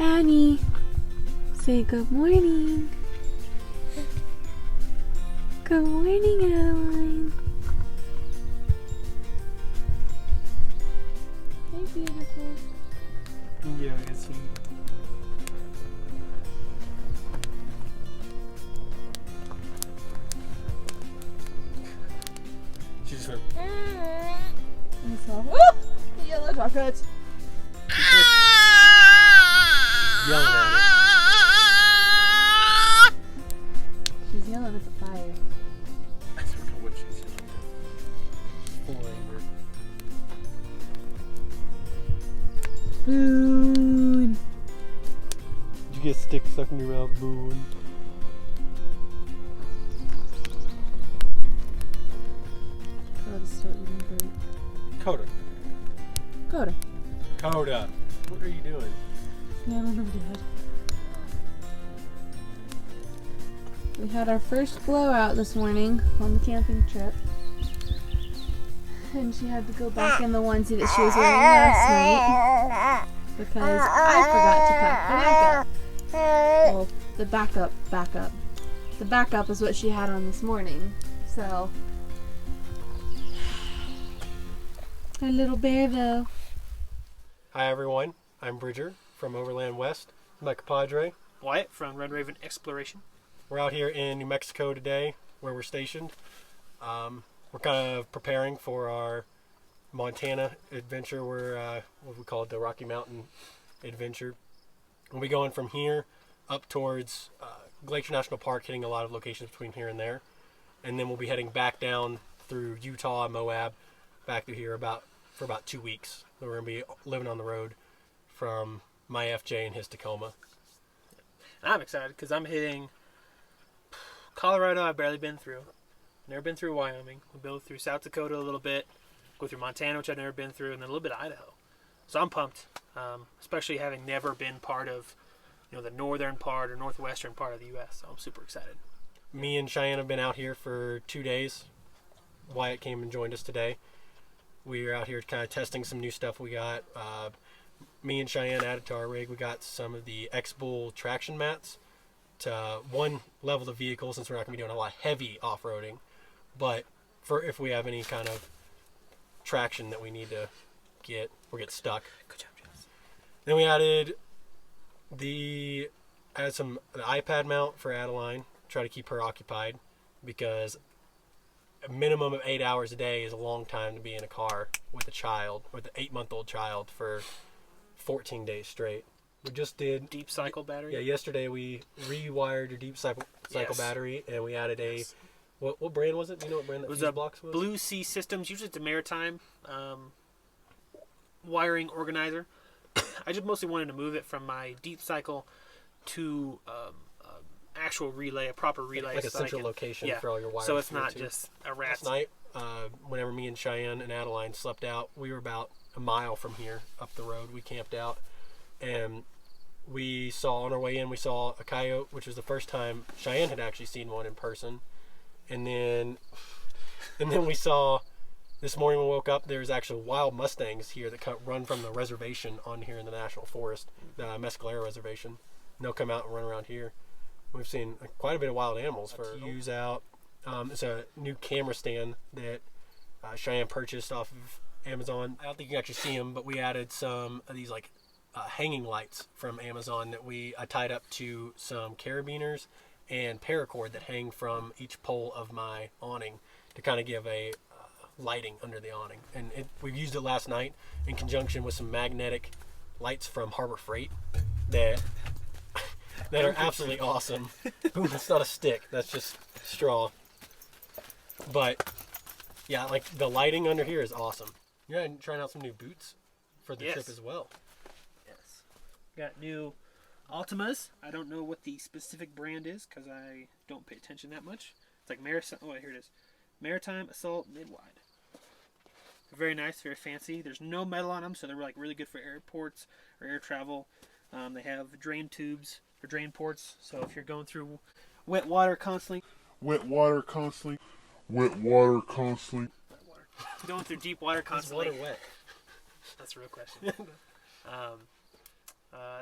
Annie, say good morning. Good morning, Adeline. Hey, beautiful. Yeah, I see. She just went. Yellow chocolate. Yelling at it. She's yelling at the fire. I don't know what she's yelling at. Full anger. Boon. Did you get a stick stuck in your mouth, Boone? Coda's still eating dirt. Coda. Coda. Coda. What are you doing? Nailing her dad. We had our first blowout this morning on the camping trip. And she had to go back in the onesie that she was wearing last night because I forgot to pack the backup. Well, the backup. The backup is what she had on this morning. So, her little bear though. Hi everyone, I'm Bridger from Overland West. My compadre. Wyatt from Red Raven Exploration. We're out here in New Mexico today, where we're stationed. We're kind of preparing for our Montana adventure. We're what we call it, the Rocky Mountain Adventure. We'll be going from here up towards Glacier National Park, hitting a lot of locations between here and there, and then we'll be heading back down through Utah and Moab, back through here for about 2 weeks. So we're gonna be living on the road from my FJ and his Tacoma. And I'm excited because I'm hitting Colorado. I've barely been through. Never been through Wyoming. We'll go through South Dakota a little bit, go through Montana, which I've never been through, and then a little bit of Idaho. So I'm pumped, especially having never been part of, the northern part or northwestern part of the U.S. So I'm super excited. Me and Cheyenne have been out here for 2 days. Wyatt came and joined us today. We are out here kind of testing some new stuff we got. Me and Cheyenne added to our rig. We got some of the X-Bull traction mats to one, level the vehicle since we're not going to be doing a lot of heavy off-roading. But for if we have any kind of traction that we need to get or get stuck. Good job, Jess. Then we added the iPad mount for Adeline. Try to keep her occupied because a minimum of 8 hours a day is a long time to be in a car with a child, with an 8-month-old child for 14 days straight. We just did Deep cycle battery. Yeah, yesterday we rewired your deep cycle battery, and we added a what brand was it? Do you know what brand that fuse box was? Blue Sea Systems. Usually it's a maritime wiring organizer. I just mostly wanted to move it from my deep cycle to actual relay, a proper relay, like a central location for all your wires. So it's not just a rat's. Last night, whenever me and Cheyenne and Adeline slept out, we were about a mile from here up the road. We camped out, and we saw on our way in, we saw a coyote, which was the first time Cheyenne had actually seen one in person. And then we saw, this morning when we woke up, there's actually wild Mustangs here that run from the reservation on here in the National Forest, the Mescalero Reservation. And they'll come out and run around here. We've seen quite a bit of wild animals to use out. It's a new camera stand that Cheyenne purchased off of Amazon. I don't think you can actually see them, but we added some of these hanging lights from Amazon that I tied up to some carabiners and paracord that hang from each pole of my awning to kind of give a lighting under the awning. And we used it last night in conjunction with some magnetic lights from Harbor Freight that are absolutely awesome. Ooh, that's not a stick, that's just straw. But yeah, the lighting under here is awesome. You're trying out some new boots for the trip as well. Yes. Got new Altimas. I don't know what the specific brand is because I don't pay attention that much. It's like Maritime. Oh, here it is. Maritime Assault Mid-Wide. Very nice, very fancy. There's no metal on them, so they're really good for airports or air travel. They have drain tubes or drain ports, so if you're going through wet water constantly. Going through deep water constantly. Is water wet? That's a real question.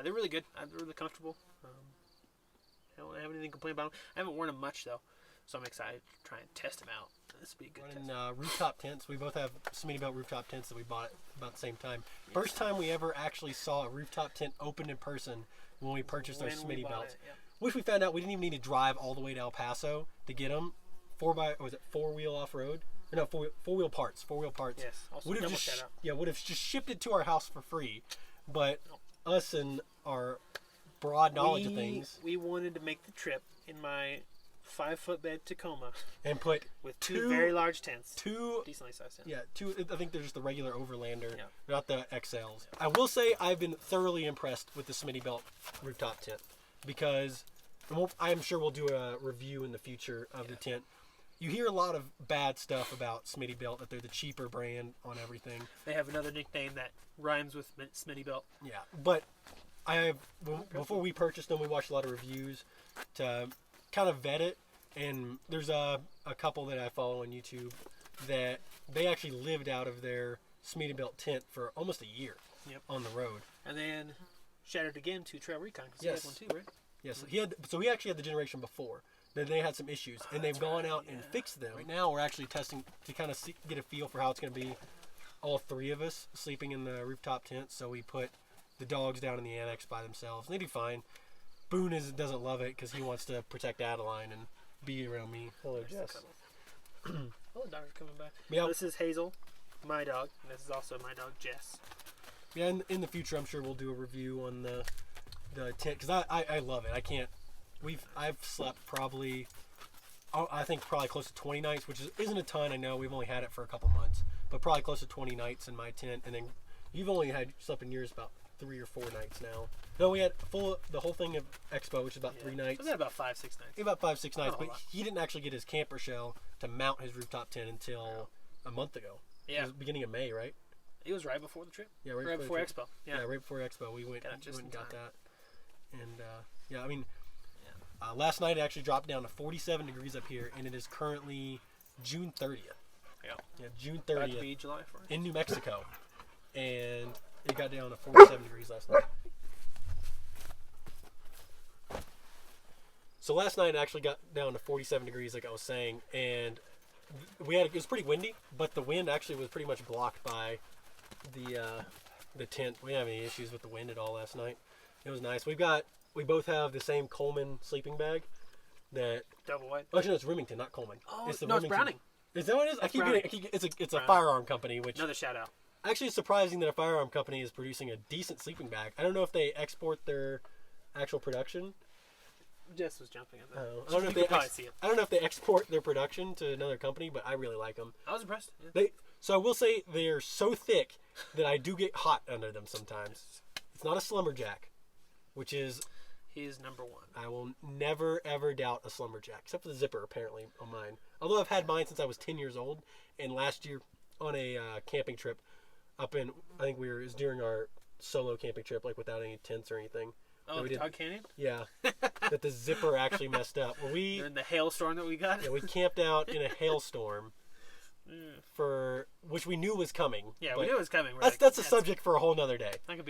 They're really good. They're really comfortable. I don't have anything to complain about them. I haven't worn them much though, so I'm excited to try and test them out. This will be a good test. Rooftop tents. We both have Smitty Belt rooftop tents that we bought about the same time. Yes. First time we ever actually saw a rooftop tent opened in person when we purchased our Smitty Belts. Yeah. Which we found out we didn't even need to drive all the way to El Paso to get them. Four-wheel off-road? Or no, four-wheel parts. Four-wheel parts. Yes. Also would have just shipped it to our house for free. But us and our broad knowledge of things. We wanted to make the trip in my 5-foot bed Tacoma and put with two very large tents. Two decently sized tents. Yeah, two. I think they're just the regular Overlander, not the XLs. I will say I've been thoroughly impressed with the Smitty Belt rooftop tent because I'm sure we'll do a review in the future of the tent. You hear a lot of bad stuff about Smitty Belt, that they're the cheaper brand on everything. They have another nickname that rhymes with Smitty Belt. Yeah, but before we purchased them, we watched a lot of reviews to kind of vet it, and there's a couple that I follow on YouTube that they actually lived out of their Smitty Belt tent for almost a year on the road. And then shattered again to Trail Recon, because he had one too, right? Yes, he actually had the generation before. Then they had some issues, and they've gone out and fixed them. Right now, we're actually testing to kind of get a feel for how it's going to be. All three of us sleeping in the rooftop tent, so we put the dogs down in the annex by themselves. And they do fine. Boone doesn't love it because he wants to protect Adeline and be around me. Hello, Jess. Oh, the dog is coming back. Yeah. This is Hazel, my dog. And this is also my dog, Jess. Yeah, in the future, I'm sure we'll do a review on the tent because I love it. I've slept probably close to 20 nights, which isn't a ton. I know we've only had it for a couple months, but probably close to 20 nights in my tent. And then you've only slept in yours about 3 or 4 nights now. No, we had the whole thing of Expo, which is about 3 nights. We had about 5-6 nights. About 5-6 nights, but he didn't actually get his camper shell to mount his rooftop tent until a month ago. Yeah, it was beginning of May, right? It was right before the trip. Yeah, right before Expo. Yeah, right before Expo, we went and got that. And last night it actually dropped down to 47 degrees up here, and it is currently June 30th. Yeah, June 30th. About to be July 1st. In New Mexico, and it got down to 47 degrees last night. So last night it actually got down to 47 degrees, like I was saying, and it was pretty windy, but the wind actually was pretty much blocked by the tent. We didn't have any issues with the wind at all last night. It was nice. We both have the same Coleman sleeping bag. That double wide. Actually, no, it's Remington, not Coleman. Oh, it's It's Browning. Is that what it is? It's a firearm company. Which another shout out. Actually, it's surprising that a firearm company is producing a decent sleeping bag. I don't know if they export their actual production. Jess was jumping at that. I don't know if they export their production to another company, but I really like them. I was impressed. Yeah. So I will say they're so thick that I do get hot under them sometimes. It's not a Slumberjack, which is... He is number one. I will never, ever doubt a Slumberjack, except for the zipper, apparently, on mine. Although I've had mine since I was 10 years old, and last year on a camping trip up in... I think it was during our solo camping trip, like without any tents or anything. Oh, the Dog Canyon? Yeah. That the zipper actually messed up. In the hailstorm that we got? Yeah, we camped out in a hailstorm which we knew was coming. Yeah, we knew it was coming. That's a subject for a whole nother day. That could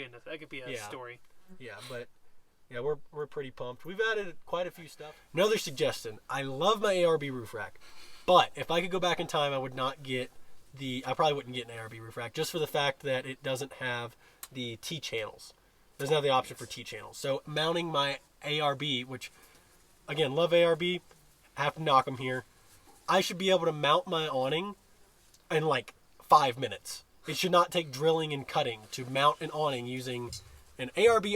be a story. Yeah, but yeah, we're pretty pumped. We've added quite a few stuff. Another suggestion. I love my ARB roof rack, but if I could go back in time, I probably wouldn't get an ARB roof rack just for the fact that it doesn't have the T channels. Doesn't have the option for T channels. So mounting my ARB, which again, love ARB, have to knock them here. I should be able to mount my awning in like 5 minutes. It should not take drilling and cutting to mount an awning using an ARB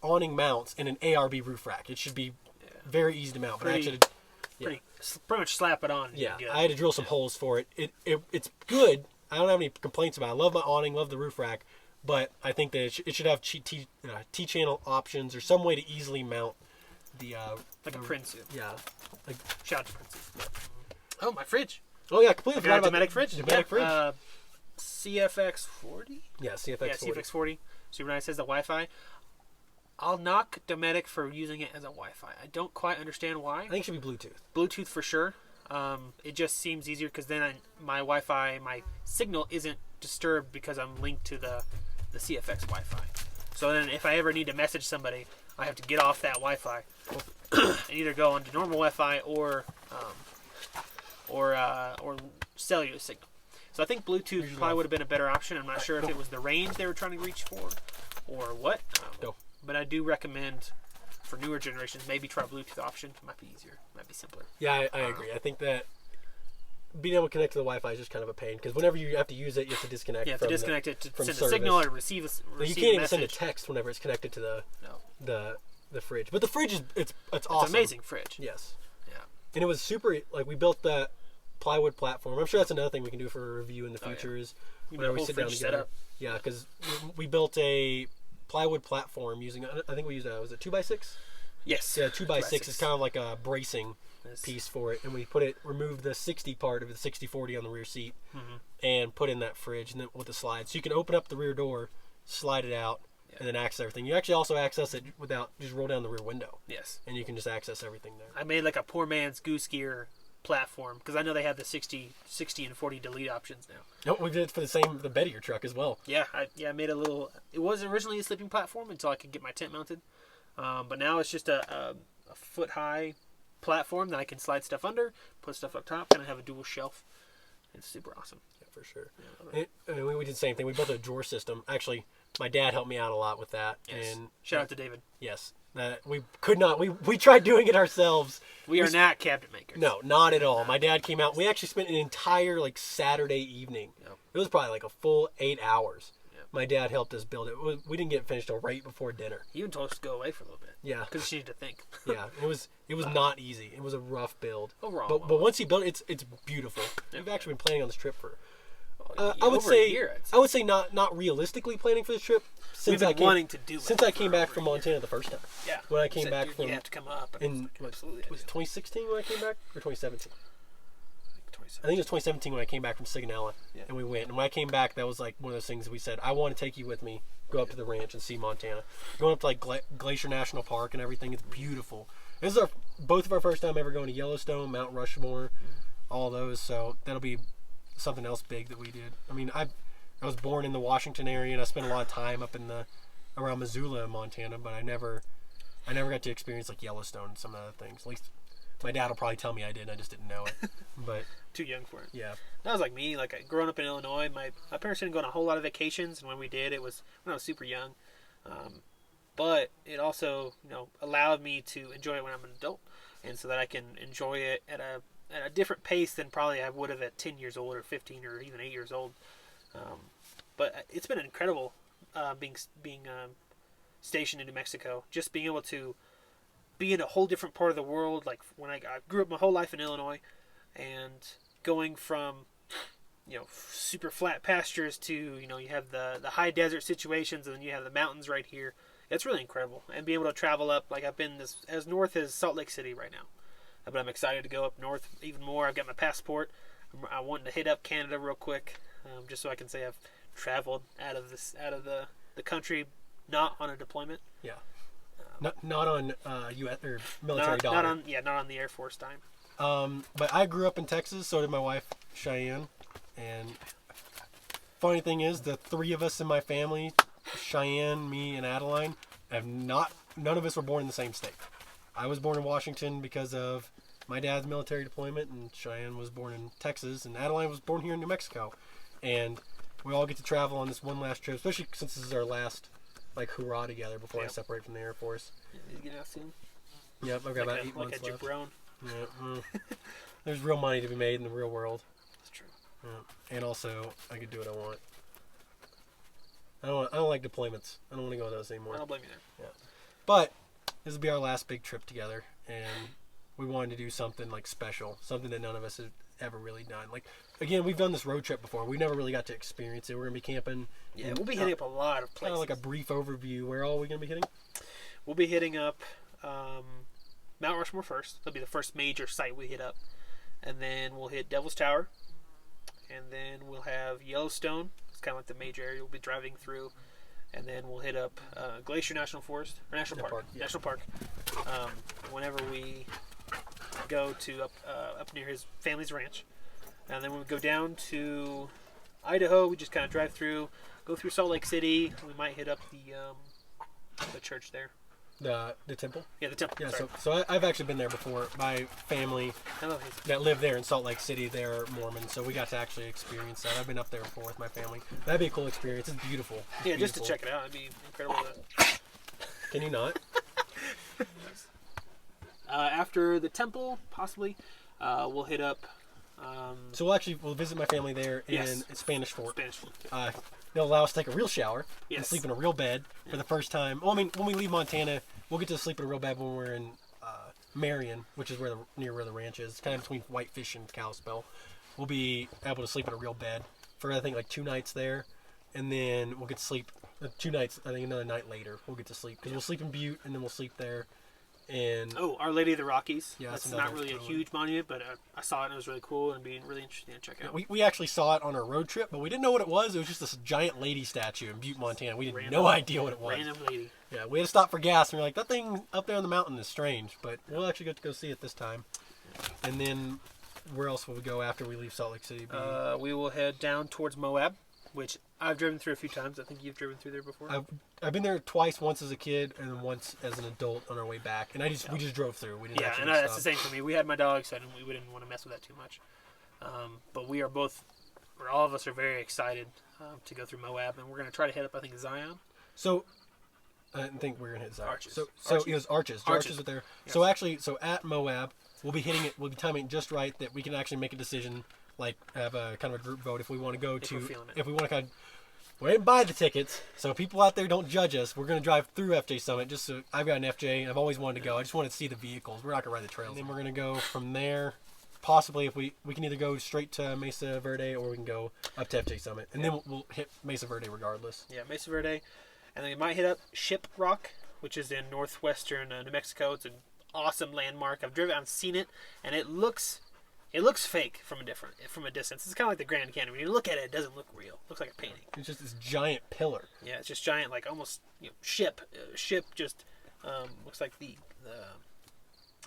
awning mounts, and an ARB roof rack. It should be very easy to mount. Pretty much slap it on. Yeah, I had to drill some holes for it. It's good. I don't have any complaints about it. I love my awning, love the roof rack. But I think that it should have T-channel options or some way to easily mount the... like a Prinsu. Yeah. Shout out to Prinsu. Oh, my fridge. Oh, yeah, completely forgot about Dometic fridge. Dometic fridge. CFX40? Yeah, CFX40. Yeah, CFX40. Super nice. Has the Wi-Fi. I'll knock Dometic for using it as a Wi-Fi. I don't quite understand why. I think it should be Bluetooth. Bluetooth for sure. It just seems easier because then my Wi-Fi, my signal isn't disturbed because I'm linked to the the CFX Wi-Fi. So then if I ever need to message somebody, I have to get off that Wi-Fi and either go onto normal Wi-Fi or cellular signal. So I think Bluetooth probably would have been a better option. I'm not sure if it was the range they were trying to reach for or what. But I do recommend for newer generations, maybe try a Bluetooth option. It might be easier, might be simpler. Yeah, I agree. I think that being able to connect to the Wi-Fi is just kind of a pain because whenever you have to use it, you have to disconnect. Yeah, from disconnect it to send service. a signal or receive you can't even send a text whenever it's connected to the fridge. But the fridge it's awesome. It's an amazing fridge. Yes. Yeah. And it was super. Like we built that plywood platform. I'm sure that's another thing we can do for a review in the future is whenever we sit down together. Setup. Yeah, because we built a plywood platform using. I think we used was it 2x6? Yes. Yeah, 2x6 is kind of like a bracing piece for it, and we removed the 60 part of the 60/40 on the rear seat, and put in that fridge, and then with the slide, so you can open up the rear door, slide it out, and then access everything. You actually also access it without just roll down the rear window. Yes. And you can just access everything there. I made like a poor man's goose gear platform because I know they have the 60 and 40 delete options now. No, we did it for the bed of your truck as well. Yeah, I made a little. It was originally a sleeping platform until I could get my tent mounted, but now it's just a foot high platform that I can slide stuff under, put stuff up top, and I have a dual shelf. It's super awesome. Yeah, for sure. Yeah, we did the same thing. We built a drawer system. Actually, my dad helped me out a lot with that. Yes. And shout out to David. Yes. We could not. We tried doing it ourselves. We are not cabinet makers. No, not at all. My dad came out. We actually spent an entire Saturday evening. Yep. It was probably like a full 8 hours. Yep. My dad helped us build it. We didn't get finished till right before dinner. He even told us to go away for a little bit. Yeah, because she needed to think. Yeah, it was not easy. It was a rough build. Overall, but once he built it, it's beautiful. Yep. We've actually been planning on this trip for. I would say not realistically planning for this trip. Since We've been wanting to do it. Since I came back from Montana the first time. Yeah. When I came back from. You have to come up. Was it 2016 when I came back? Or 2017? I think it was 2017 when I came back from Sigonella. Yeah. And we went. And when I came back, that was like one of those things we said, I want to take you with me. Go up to the ranch and see Montana. Going up to like Glacier National Park and everything. It's beautiful. This is both of our first time ever going to Yellowstone, Mount Rushmore, all those. So that'll be something else big that we did. I mean, I was born in the Washington area, and I spent a lot of time up in around Missoula, Montana, but I never got to experience like Yellowstone and some other things. At least my dad will probably tell me I did, and I just didn't know it. But too young for it. Yeah. That was like me. Like growing up in Illinois, my parents didn't go on a whole lot of vacations, and when we did, it was when I was super young. But it also, allowed me to enjoy it when I'm an adult, and so that I can enjoy it at a different pace than probably I would have at 10 years old or 15 or even 8 years old. But it's been incredible being stationed in New Mexico. Just being able to be in a whole different part of the world. Like when I grew up my whole life in Illinois, and going from super flat pastures to you have the high desert situations, and then you have the mountains right here. It's really incredible, and being able to travel up. Like I've been as north as Salt Lake City right now, but I'm excited to go up north even more. I've got my passport. I want to hit up Canada real quick, just so I can say I've traveled out of the country, not on a deployment. Yeah. Not on U.S. or military dollar. Not on the Air Force time. But I grew up in Texas. So did my wife Cheyenne. And funny thing is, the three of us in my family, Cheyenne, me, and Adeline, none of us were born in the same state. I was born in Washington because of my dad's military deployment, and Cheyenne was born in Texas, and Adeline was born here in New Mexico. And we all get to travel on this one last trip, especially since this is our last hurrah together before I separate from the Air Force. You get out soon? Yep, I've got about 8 months left. Jabron. Yeah, there's real money to be made in the real world. That's true. Yeah. And also, I could do what I want. I don't like deployments. I don't want to go with those anymore. I don't blame you there. Yeah. But this will be our last big trip together, and we wanted to do something special, something that none of us have ever really done. Again, we've done this road trip before. We never really got to experience it. We're gonna be camping. Yeah, we'll be hitting up a lot of places. Kind of a brief overview. Where all are we gonna be hitting? We'll be hitting up Mount Rushmore first. That'll be the first major site we hit up, and then we'll hit Devil's Tower, and then we'll have Yellowstone. It's kind of like the major area we'll be driving through, and then we'll hit up Glacier National Forest or National Park. Yeah. National Park. Whenever we go to up near his family's ranch, and then when we go down to Idaho, we just kind of drive through, go through Salt Lake City. We might hit up the church there. The temple? Yeah, the temple. Yeah, sorry. so I've actually been there before. My family Hello, that live there in Salt Lake City, they're Mormon, so we got to actually experience that. I've been up there before with my family. That'd be a cool experience. It's beautiful. It's yeah, beautiful. just to check it out. It'd be incredible. Can you not? After the temple, possibly, we'll hit up. So we'll visit my family there in Spanish Fort. Spanish Fort. They'll allow us to take a real shower and Yes. sleep in a real bed for the first time. Well, I mean, when we leave Montana, we'll get to sleep in a real bed when we're in Marion, which is near where the ranch is, kind of between Whitefish and Kalispell. We'll be able to sleep in a real bed for I think like 2 nights there, and then we'll get to sleep 2 nights. I think another night later we'll get to sleep because we'll sleep in Butte and then we'll sleep there. And Our Lady of the Rockies. Yeah, that's that's not another really a one. huge monument, but I saw it and it was really cool and being really interesting to check out. we actually saw it on our road trip, but we didn't know what it was. It was just this giant lady statue in Butte, Montana. We had no idea what it was. Random lady. Yeah, we had to stop for gas, and we're like, that thing up there on the mountain is strange, but we'll actually get to go see it this time. And then, where else will we go after we leave Salt Lake City? We will head down towards Moab, which I've driven through a few times. I think you've driven through there before. I've been there twice, once as a kid, and then once as an adult on our way back. And we just drove through. We didn't Yeah, actually and that's stop. the same for me. We had my dog, so we didn't want to mess with that too much. But we are all of us are very excited to go through Moab, and we're going to try to hit up, I think, Zion. So, I think we're going to hit Zion. Arches. So Arches. it was Arches. Arches are there. Yes. So at Moab, we'll be hitting it, we'll be timing it just right that we can actually make a decision, like have a kind of a group vote if we want to go If we're feeling it. if we want to kind of, we didn't buy the tickets, so people out there don't judge us. We're going to drive through FJ Summit. Just so I've got an FJ, and I've always wanted to go. I just wanted to see the vehicles. We're not going to ride the trails. And then we're going to go from there. Possibly, if we can either go straight to Mesa Verde or we can go up to FJ Summit, and then we'll hit Mesa Verde regardless. Yeah, Mesa Verde, and then we might hit up Ship Rock, which is in northwestern New Mexico. It's an awesome landmark. I've seen it, and it looks fake from a distance. It's kind of like the Grand Canyon. When you look at it, it doesn't look real. It looks like a painting. It's just this giant pillar. Yeah, it's just giant, like almost ship. Ship just looks like the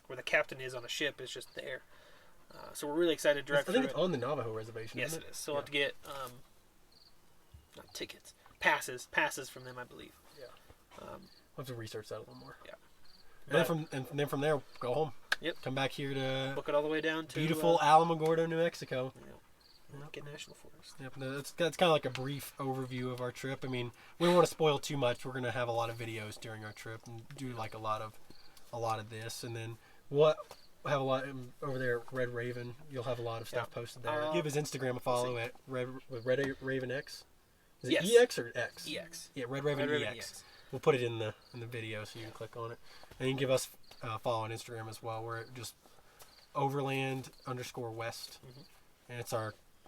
where the captain is on a ship is just there. So we're really excited to drive I through think it. it's on the Navajo reservation. Yes, isn't it is. So we'll have to get not tickets, passes from them, I believe. We'll have to research that a little more. Yeah. And then from there, go home. Yep. Come back here to Book it all the way down to beautiful Alamogordo, New Mexico. Get National Forest. Yep. That's kind of like a brief overview of our trip. I mean, we don't want to spoil too much. We're gonna have a lot of videos during our trip and do like a lot of this, and then we'll have a lot over there at Red Raven. You'll have a lot of stuff posted there. Give his Instagram a follow at Red Raven X. Is it EX or X? EX. Yeah, Red Raven EX. We'll put it in the video so you can click on it, and you can give us a follow on Instagram as well. We're just Overland _West, and it's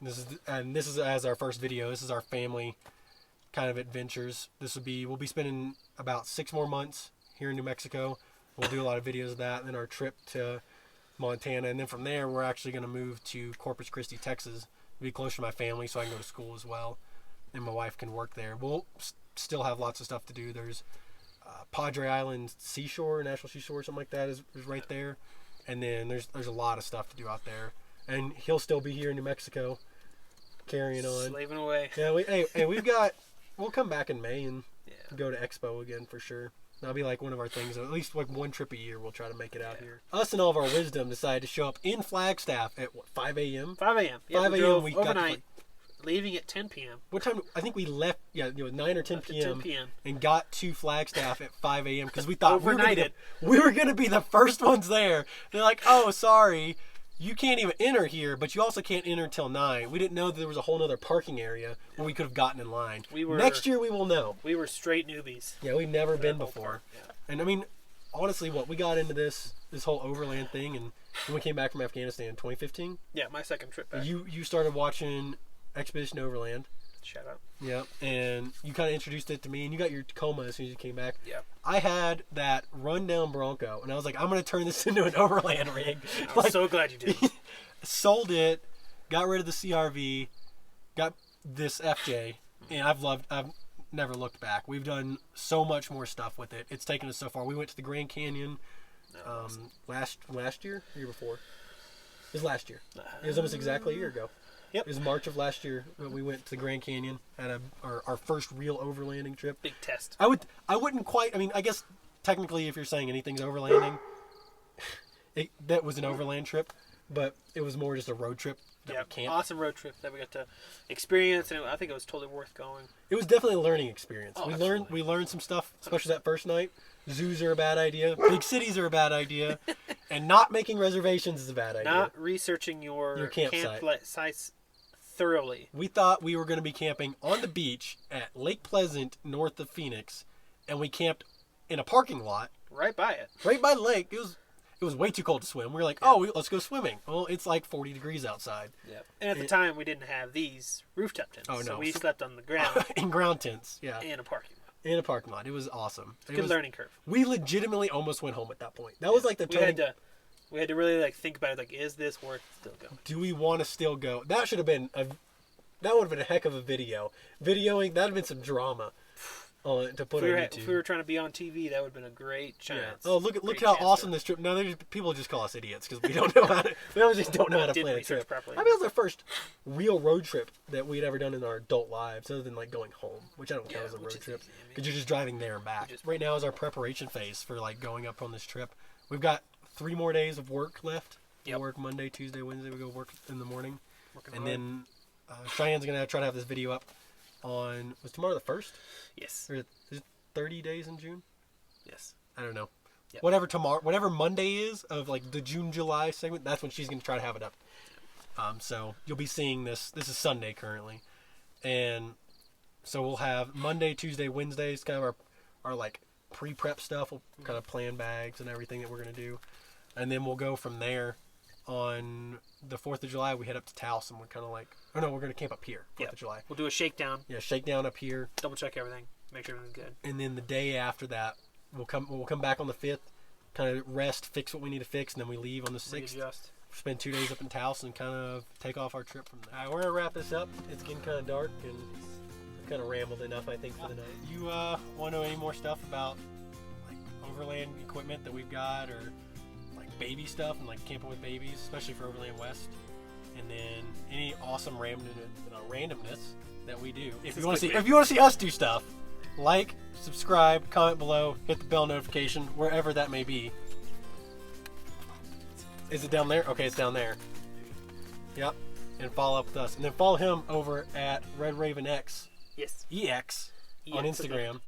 this is as our first video. This is our family kind of adventures. We'll be spending about 6 more months here in New Mexico. We'll do a lot of videos of that, and then our trip to Montana, and then from there we're actually going to move to Corpus Christi, Texas, to be closer to my family so I can go to school as well, and my wife can work there. We'll still have lots of stuff to do. There's Padre Island Seashore, National Seashore, something like that is right there, and then there's a lot of stuff to do out there, and he'll still be here in New Mexico carrying on, Slaving away. yeah. We'll come back in May and go to Expo again for sure. That'll be like one of our things. At least like one trip a year we'll try to make it out here. Us and all of our wisdom decided to show up in Flagstaff at 5 a.m. 5 a.m. Yeah, 5 we a.m. drove we got to overnight, leaving at 10 p.m. What time? I think we left, 9 or 10 Left at p.m. 10 p.m. and got to Flagstaff at 5 a.m. because we thought Overnighted. we were gonna be the first ones there. They're like, oh, sorry, you can't even enter here, but you also can't enter till 9. We didn't know that there was a whole other parking area where we could have gotten in line. Next year we will know. We were straight newbies. Yeah, we've never been before. Yeah. And I mean, honestly, we got into this whole Overland thing, and when we came back from Afghanistan in 2015. Yeah, my second trip back. You started watching Expedition Overland. Shout out. Yep, and you kind of introduced it to me, and you got your Tacoma as soon as you came back. Yep. I had that rundown Bronco, and I was like, I'm going to turn this into an Overland rig. I'm so glad you did. Sold it, got rid of the CRV, got this FJ, and I've never looked back. We've done so much more stuff with it. It's taken us so far. We went to the Grand Canyon last year, year before. It was last year. It was almost exactly a year ago. Yep. It was March of last year when we went to the Grand Canyon. Had our first real overlanding trip. Big test. I wouldn't quite. I mean, I guess technically, if you're saying anything's overlanding, that was an overland trip, but it was more just a road trip. Yeah, camp. awesome road trip that we got to experience, and I think it was totally worth going. It was definitely a learning experience. Oh, We learned some stuff, especially that first night. Zoos are a bad idea. Big cities are a bad idea, and not making reservations is a bad idea. Not researching your campsite sites thoroughly. We thought we were going to be camping on the beach at Lake Pleasant, north of Phoenix, and we camped in a parking lot Right by it. right by the lake. It was way too cold to swim. We were like, let's go swimming. Well, it's like 40 degrees outside. Yep. And at the time, we didn't have these rooftop tents. Oh, no. So we slept on the ground In ground tents, yeah. in a parking lot. In a parking lot. It was awesome. Good learning curve. We legitimately almost went home at that point. That was like the turning. We had to really like think about it. Like, is this worth still going? Do we want to still go? That should have been that would have been a heck of a video. Videoing, that would have been some drama to put on YouTube. If we were trying to be on TV, that would have been a great chance. Yeah. Oh, look how awesome this trip. No, people just call us idiots because we don't know how to. We just don't know how to plan a trip. Properly. I mean, it was our first real road trip that we'd ever done in our adult lives, other than like going home, which I don't count as a road trip because you're just driving there and back. Right now is our preparation phase for like going up on this trip. We've got 3 more days of work left. We work Monday, Tuesday, Wednesday. We go work in the morning, and then Cheyenne's gonna try to have this video up on was tomorrow the 1st? Yes. Or is it 30 days in June? Yes. I don't know. Yep. Whatever Monday is of like the June-July segment, that's when she's going to try to have it up. So you'll be seeing this. This is Sunday currently. And so we'll have Monday, Tuesday, Wednesdays, kind of our like pre-prep stuff. We'll kind of plan bags and everything that we're going to do. And then we'll go from there. On the 4th of July, we head up to Taos, and we're kind of like, we're going to camp up here, 4th of July. We'll do a shakedown. Yeah, shakedown up here. Double check everything. Make sure everything's good. And then the day after that, we'll come back on the 5th, kind of rest, fix what we need to fix, and then we leave on the 6th. Readjust. Spend 2 days up in Taos and kind of take off our trip from there. All right, we're going to wrap this up. It's getting kind of dark, and I've kind of rambled enough, I think, for the night. You want to know any more stuff about like overland equipment that we've got, or baby stuff and like camping with babies, especially for Overland West, and then any awesome randomness that we do. If you want to see us do stuff, like, subscribe, comment below, hit the bell notification wherever that may be. Is it down there? Okay, it's down there. Yep, and follow up with us, and then follow him over at Red Raven X. Yes. EX on Instagram.